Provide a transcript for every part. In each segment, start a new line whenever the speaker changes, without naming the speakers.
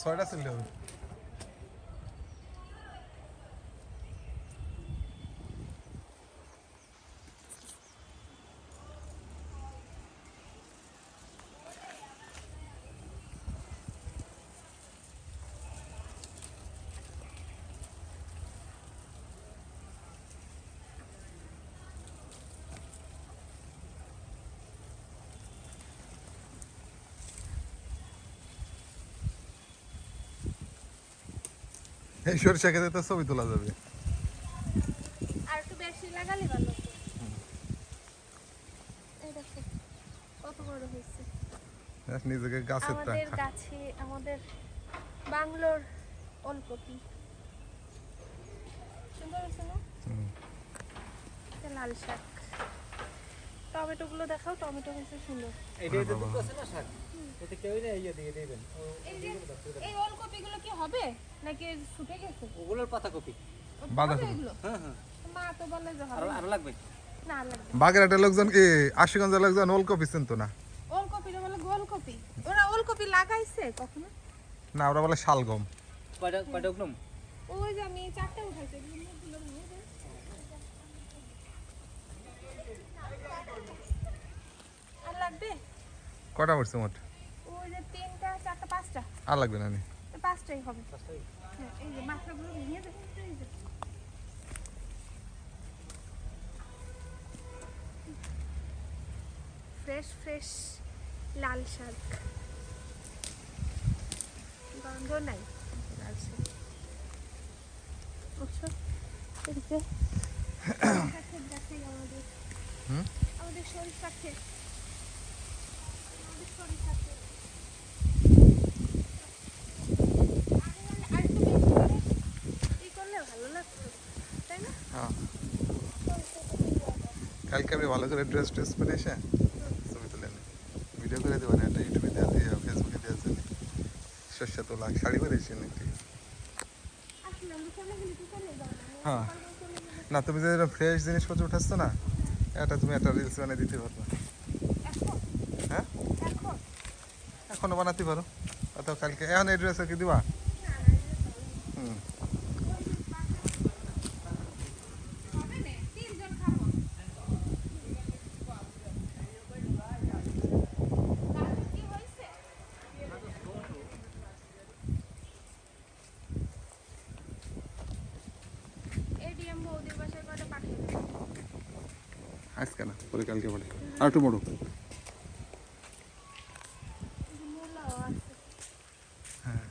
ছয়টা চললে হবে। এই সরিষা খেতে তো ছবি তোলা যাবে।
আর একটু বেশি লাগালে ভালো হতো। এই দেখো কত বড় হয়েছে
নিজেকে গাছের
আমাদের গাছে, আমাদের বাংলোর ওলকপি। সুন্দর হয়েছে না? এটা লাল শাক। টমেটো গুলো দেখাও, টমেটো হয়েছে সুন্দর। এই ওলকপি গুলো কি হবে নাকি শুকিয়ে গেছে?
ওগুলোর পাতা কপি।
বাঁধাকপি।
হ্যাঁ হ্যাঁ।
মা তো বলে যে হবে।
আর লাগবে?
না লাগবে।
বাগেরহাটের লোকজন কি আশিগঞ্জের লোকজন ওলকপি চিনতো না?
ওলকপিটা বলে গোলকপি। ওরা ওলকপি লাগাইছে কখনো?
না, ওরা বলে শালগম।
কয়টা উঠলাম?
ওই যে আমি 4টা উঠাইছি। আর লাগবে?
কটা পড়ছে মোট?
ওই যে 3টা 4টা 5টা।
আর লাগবে না নি?
5টাই হবে। হ্যাঁ, এই যে মাথাগুলো ভেঙে দেখতে এই যে। ফ্রেশ ফ্রেশ লাল শাক। গন্ধ নাই লাল শাক। আচ্ছা, এদিকে আমাদের সরিষা ক্ষেত। আমাদের সরিষা ক্ষেত। আর একটু বেশি করে ই করলে ভালো লাগতো, তাই না?
হ্যাঁ। কালকে আমি ভালো করে ড্রেস পরে এসে ছবি তুলে নি, ভিডিও করে দেবো না, এটা ইউটিউবে দেওয়া দিয়ে ফেসবুকে দেওয়ার জন্য শস্য তোলা শাড়ি পরে এসে নি।
আসলে আমরা চলে গেলে কি চলে যাবো না?
হ্যাঁ না, তুমি যে ফ্রেশ জিনিসপত্র উঠাচ্ছ না, এটা তুমি একটা রিলস বানিয়ে দিতে পারবে।
এখন
হ্যাঁ,
এখন
এখনো বানাতে পারো। অথবা কালকে এখন এই ড্রেসে কি দিবা? হুম।
হবে না, 3 জন খাবো। গাজর কি হয়েছে? এডিএম বৌদির বাসায় কটা পাঠিয়ে দেবো।
আজকে না, পরে কালকে বলে আর একটু বড়।
মূলাও আছে।
হ্যাঁ,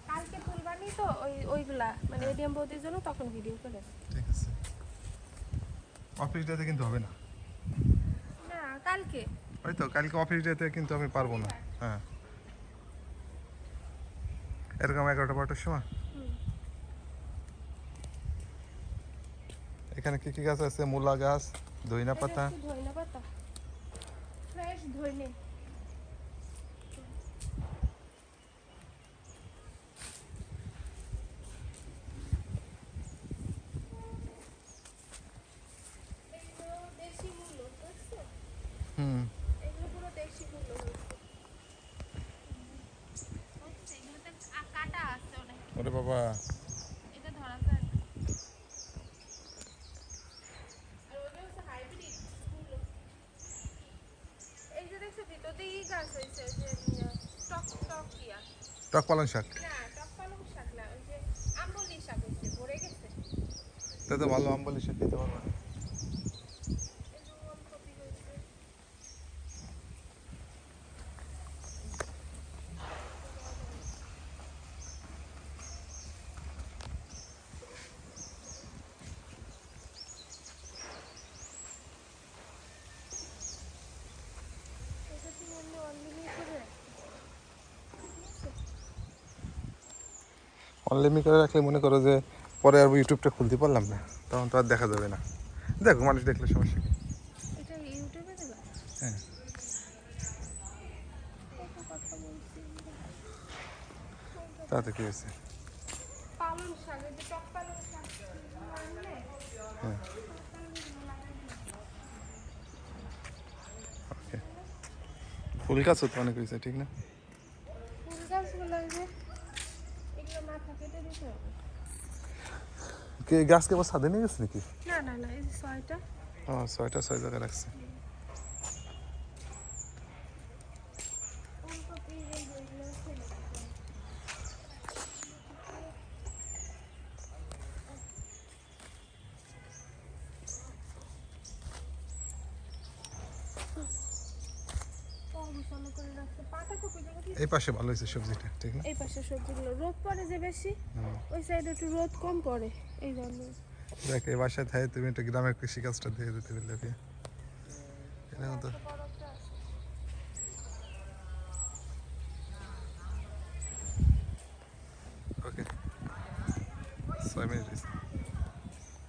কালকে তুলবানি তো ওইগুলা মানে এডিএম বৌদির জন্য, তখন ভিডিও করে।
ঠিক আছে। অফিস ডেতে কিন্তু হবে না।
না কালকে
ওই তো কালকে অফিস ডেতে কিন্তু আমি পারবো না। হ্যাঁ, এরকম 11টা-12টার সময়। এখানে কি কি গাছ আছে? মূলা গাছ, ধইনা পাতা।
ধইনা পাতা, ফ্রেশ ধইনে। এগুলো দেশি মূল্য, বুঝছো?
হুম।
এগুলো পুরো দেশি মূল্য হয়েছে। এগুলোতে কাটা আছে অনেক।
ওরে বাবা,
এটা ধরা যায় না। আর ওটা হচ্ছে হাইব্রিড মূল্য। এই যে দেখছো ভিতরতে ই গাছ হয়েছে, যে টক ইয়া।
টক পালং শাক।
না টক পালং শাক না, ওই যে আমবলি শাক হয়েছে, ভরে গেছে।
তাতে তো ভালো আম বলে শাক খেতে পারবো না।
এই যে ওলকপি হয়েছে। এটা তুমি এমনি অনলাইনে করে
অনলাইনে করে রাখলে মনে করো যে পরে আর ইউটিউবটা খুলতে পারলাম না, তখন তো আর দেখা যাবে না। দেখো, মানুষ দেখলে সমস্যা কি?
এটা ইউটিউবে দেবা?
হ্যাঁ,
কত কথা বলছি।
তাতে কি হয়েছে?
পালং শাক, এই যে টক পালং শাক আনলে
হ্যাঁ, ওকে। ফুল গাছও তো অনেক হয়েছে, ঠিক না?
ফুল
কে গাছকে আবার ছাদে নিয়ে গেছে নাকি?
না না না, এই যে ছয়টা।
ও 6টা 6 জায়গায় রাখছে।
অগোছালো করে রাখছে। পাতাকপি দেখো,
এই পাশে ভালো হয়েছে সবজিটা, ঠিক না?
এই পাশে সবজিগুলো রোদ পড়ে যে বেশি,
হুম।
ওই সাইডে একটু রোদ কম পড়ে, এই জন্য।
দেখ এই বাসায় থাকে তুমি একটু গ্রামের কৃষি কাজটা দিয়ে দিতে পারলে। এর মতো
এত বড়